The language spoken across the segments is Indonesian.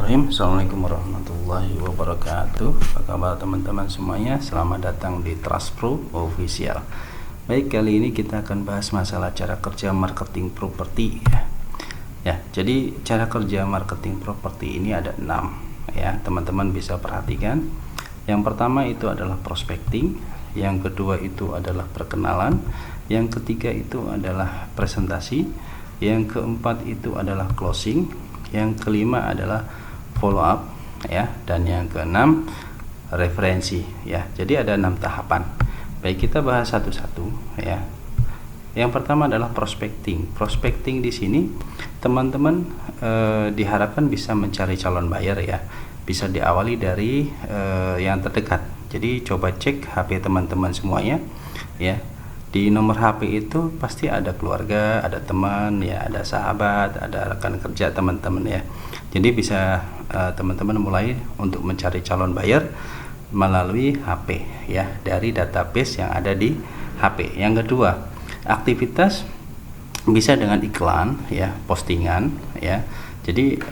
Bismillahirrahmanirrahim. Assalamualaikum warahmatullahi wabarakatuh. Apa kabar teman-teman semuanya? Selamat datang di Trust Pro Official. Baik, kali ini kita akan bahas masalah cara kerja marketing properti ya. Jadi cara kerja marketing properti ini ada 6 ya. Teman-teman bisa perhatikan. Yang pertama itu adalah prospecting, yang kedua itu adalah perkenalan, yang ketiga itu adalah presentasi, yang keempat itu adalah closing, yang kelima adalah follow up ya, dan yang keenam referensi ya. Jadi ada 6 tahapan. Baik, kita bahas satu-satu ya. Yang pertama adalah prospecting. Prospecting di sini teman-teman diharapkan bisa mencari calon buyer ya. Bisa diawali dari yang terdekat. Jadi coba cek HP teman-teman semuanya ya. Di nomor HP itu pasti ada keluarga, ada teman ya, ada sahabat, ada rekan kerja teman-teman ya. Jadi bisa teman-teman mulai untuk mencari calon buyer melalui HP ya, dari database yang ada di HP. Yang kedua, aktivitas bisa dengan iklan ya, postingan ya. Jadi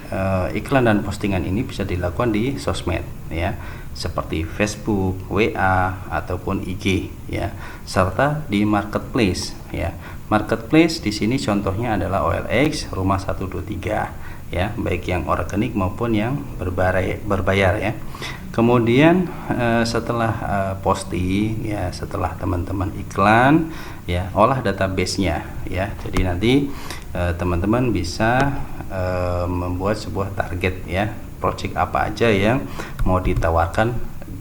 iklan dan postingan ini bisa dilakukan di sosmed ya, seperti Facebook, WA ataupun IG ya, serta di marketplace ya. Marketplace di sini contohnya adalah OLX, Rumah 123 ya, baik yang organik maupun yang berbayar ya. Kemudian setelah posting ya, setelah teman-teman iklan ya, olah database-nya ya. Jadi nanti teman-teman bisa membuat sebuah target ya, project apa aja yang mau ditawarkan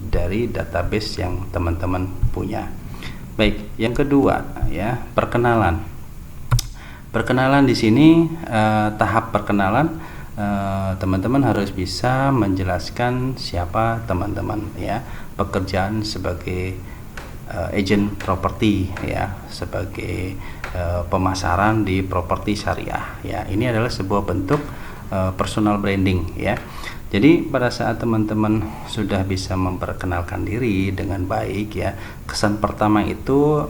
dari database yang teman-teman punya. Baik, yang kedua ya, perkenalan. Perkenalan di sini tahap perkenalan teman-teman harus bisa menjelaskan siapa teman-teman ya, pekerjaan sebagai agent properti ya, sebagai pemasaran di properti syariah ya. Ini adalah sebuah bentuk personal branding ya. Jadi pada saat teman-teman sudah bisa memperkenalkan diri dengan baik ya, kesan pertama itu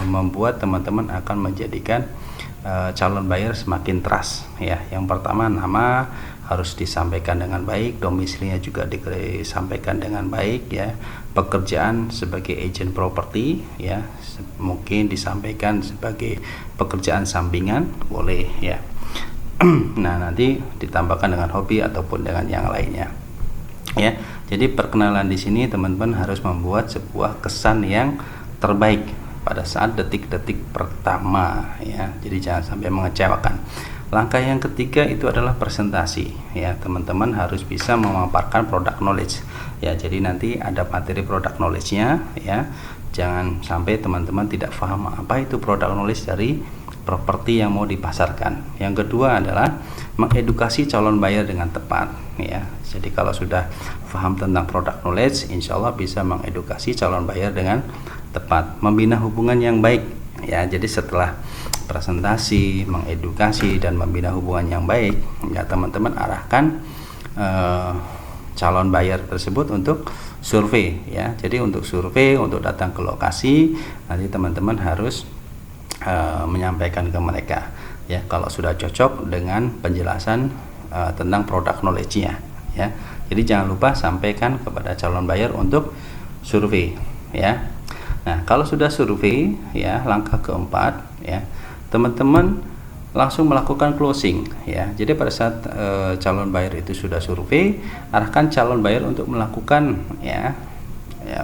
membuat teman-teman akan menjadikan calon buyer semakin trust ya. Yang pertama, nama harus disampaikan dengan baik, domisilinya juga disampaikan dengan baik ya. Pekerjaan sebagai agent properti ya, mungkin disampaikan sebagai pekerjaan sampingan boleh ya. Nah, nanti ditambahkan dengan hobi ataupun dengan yang lainnya ya. Jadi perkenalan di sini teman-teman harus membuat sebuah kesan yang terbaik pada saat detik-detik pertama ya. Jadi jangan sampai mengecewakan. Langkah yang ketiga itu adalah presentasi ya. Teman-teman harus bisa memaparkan product knowledge ya. Jadi nanti ada materi product knowledge-nya ya. Jangan sampai teman-teman tidak paham apa itu product knowledge dari properti yang mau dipasarkan. Yang kedua adalah mengedukasi calon buyer dengan tepat ya. Jadi kalau sudah paham tentang product knowledge, insya Allah bisa mengedukasi calon buyer dengan tepat. Membina hubungan yang baik ya. Jadi setelah presentasi, mengedukasi dan membina hubungan yang baik ya, teman-teman arahkan calon buyer tersebut untuk survei ya. Jadi untuk survei, untuk datang ke lokasi, nanti teman-teman harus menyampaikan ke mereka ya, kalau sudah cocok dengan penjelasan tentang product knowledge-nya ya. Jadi jangan lupa sampaikan kepada calon buyer untuk survei ya. Nah, kalau sudah survei ya, langkah keempat ya, teman-teman langsung melakukan closing ya. Jadi pada saat calon buyer itu sudah survei, arahkan calon buyer untuk melakukan ya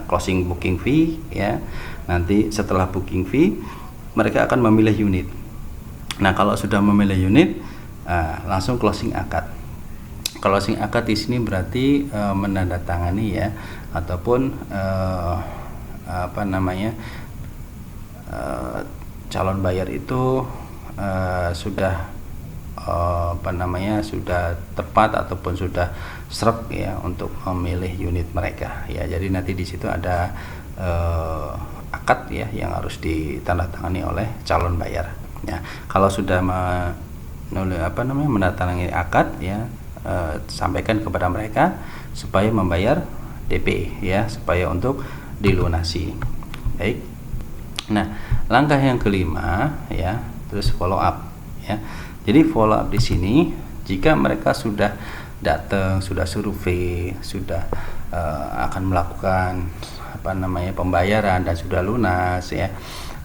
closing booking fee ya. Nanti setelah booking fee mereka akan memilih unit. Nah, kalau sudah memilih unit, langsung closing akad. Closing akad di sini berarti menandatangani ya, ataupun calon buyer itu sudah sudah tepat ataupun sudah srek ya untuk memilih unit mereka ya. Jadi nanti di situ ada akad ya yang harus ditandatangani oleh calon buyer ya. Kalau sudah menandatangani akad ya, sampaikan kepada mereka supaya membayar DP ya, supaya untuk dilunasi. Baik. Nah, langkah yang kelima ya, terus follow up ya. Jadi follow up di sini jika mereka sudah datang, sudah survei, sudah akan melakukan pembayaran dan sudah lunas ya,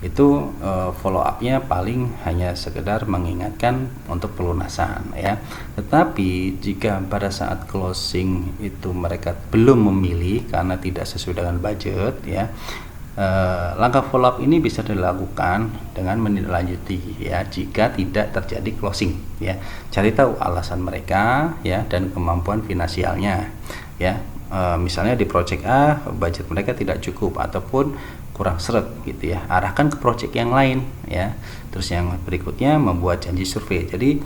itu follow up-nya paling hanya sekedar mengingatkan untuk pelunasan ya. Tetapi jika pada saat closing itu mereka belum memilih karena tidak sesuai dengan budget ya, langkah follow up ini bisa dilakukan dengan menindaklanjuti ya jika tidak terjadi closing ya. Cari tahu alasan mereka ya dan kemampuan finansialnya ya. Misalnya di project A budget mereka tidak cukup ataupun kurang seret gitu ya, arahkan ke project yang lain ya. Terus yang berikutnya membuat janji survei. Jadi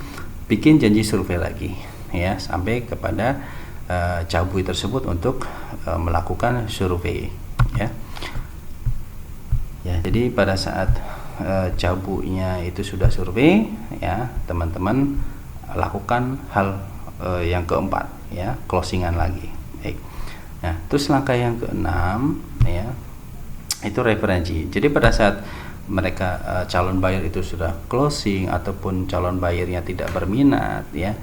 bikin janji survei lagi ya sampai kepada cabui tersebut untuk melakukan survei ya. Ya, jadi pada saat cabunya itu sudah survei ya, teman-teman lakukan hal yang keempat ya, closingan lagi. Baik. Nah, terus langkah yang keenam ya, itu referensi. Jadi pada saat mereka calon buyer itu sudah closing ataupun calon buyernya tidak berminat ya,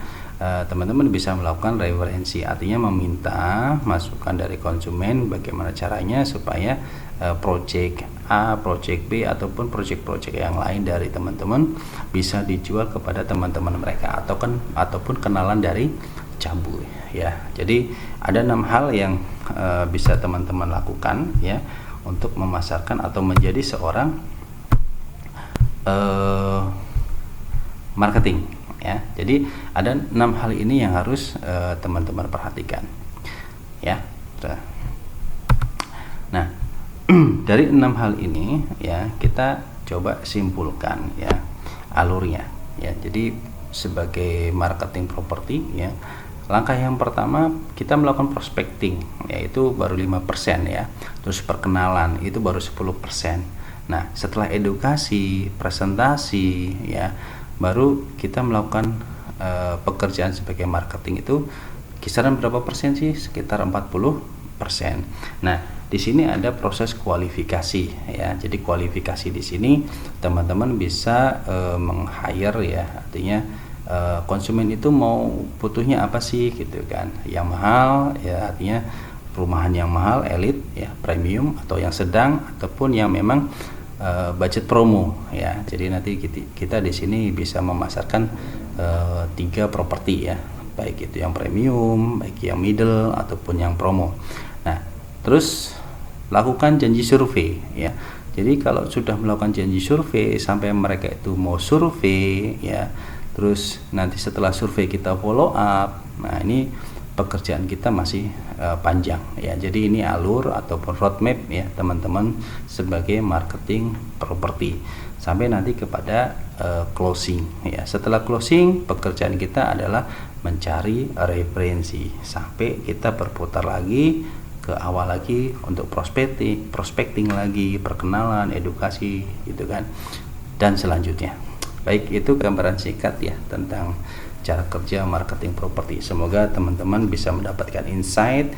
teman-teman bisa melakukan referensi, artinya meminta masukan dari konsumen bagaimana caranya supaya project A, project B ataupun project-project yang lain dari teman-teman bisa dijual kepada teman-teman mereka ataupun kenalan dari cabui ya. Jadi ada 6 hal yang bisa teman-teman lakukan ya untuk memasarkan atau menjadi seorang marketing ya. Jadi ada 6 hal ini yang harus teman-teman perhatikan ya. Nah, dari 6 hal ini ya kita coba simpulkan ya alurnya ya. Jadi sebagai marketing properti ya, langkah yang pertama kita melakukan prospecting, yaitu baru 5% ya. Terus perkenalan itu baru 10%. Nah, setelah edukasi, presentasi ya, baru kita melakukan pekerjaan sebagai marketing itu kisaran berapa persen sih? Sekitar 40%. Nah, di sini ada proses kualifikasi ya. Jadi kualifikasi di sini teman-teman bisa meng-hire ya, artinya konsumen itu mau butuhnya apa sih gitu kan. Yang mahal ya, artinya perumahan yang mahal, elit ya, premium, atau yang sedang, ataupun yang memang budget promo ya. Jadi nanti kita di sini bisa memasarkan 3 properti ya, baik itu yang premium, baik yang middle ataupun yang promo. Nah, terus lakukan janji survei ya. Jadi kalau sudah melakukan janji survei sampai mereka itu mau survei ya, terus nanti setelah survei kita follow up. Nah, ini pekerjaan kita masih panjang ya. Jadi ini alur ataupun roadmap ya teman-teman sebagai marketing properti sampai nanti kepada closing ya. Setelah closing, pekerjaan kita adalah mencari referensi sampai kita berputar lagi ke awal lagi untuk prospecting lagi, perkenalan, edukasi gitu kan, dan selanjutnya. Baik, itu gambaran singkat ya tentang cara kerja marketing properti. Semoga teman-teman bisa mendapatkan insight